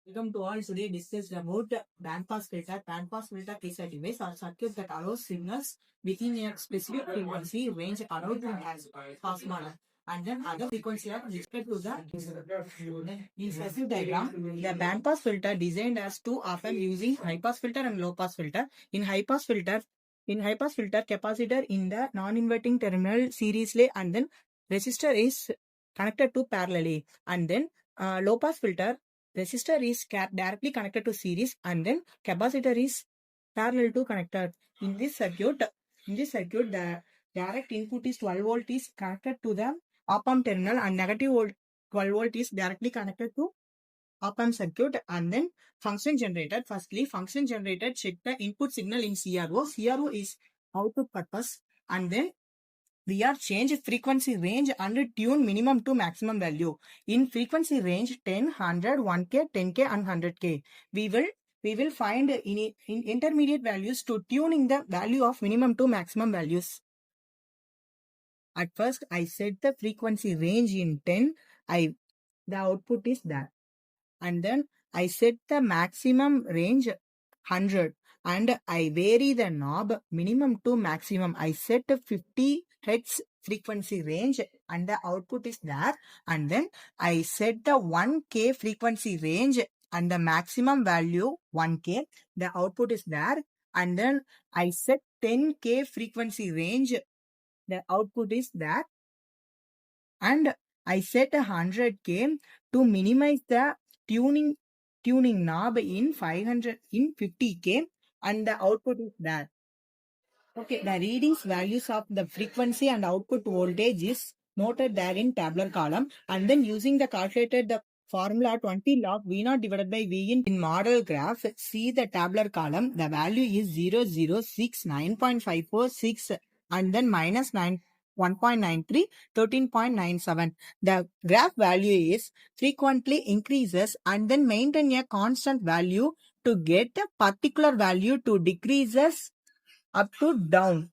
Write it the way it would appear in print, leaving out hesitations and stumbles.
Welcome to all. Today discussed about bandpass filter. Bandpass filter is a device or circuit that allows signals within a specific frequency range allowed to pass manner. And then other frequency are restricted to the in circuit diagram. The bandpass filter designed as two of using high pass filter and low pass filter. In high pass filter, capacitor in the non-inverting terminal seriously and then resistor is connected to parallelly. And then low pass filter resistor is directly connected to series and then capacitor is parallel to connector. In this circuit, the direct input is 12 volt is connected to the op-amp terminal and negative 12 volt is directly connected to op-amp circuit. And then function generator. Firstly, function generator check the input signal in CRO. CRO is output purpose, and then we are change frequency range and tune minimum to maximum value. In frequency range 10, 100, 1K, 10K and 100K. We will find in intermediate values to tuning the value of minimum to maximum values. At first, I set the frequency range in 10. The output is that. And then I set the maximum range 100 and I vary the knob minimum to maximum. I set a 50 Hz frequency range and the output is there. And then I set the 1K frequency range and the maximum value 1K. The output is there. And then I set 10K frequency range. The output is there. And I set 100K to minimize the tuning knob in 50K and the output is that. Okay, the readings values of the frequency and output voltage is noted there in tabular column, and then using the calculated the formula 20 log V0 divided by V in model graph. See the tabular column, the value is 0069.546 and then minus 1.93, 13.97. The graph value is frequently increases and then maintain a constant value to get a particular value to decreases up to down.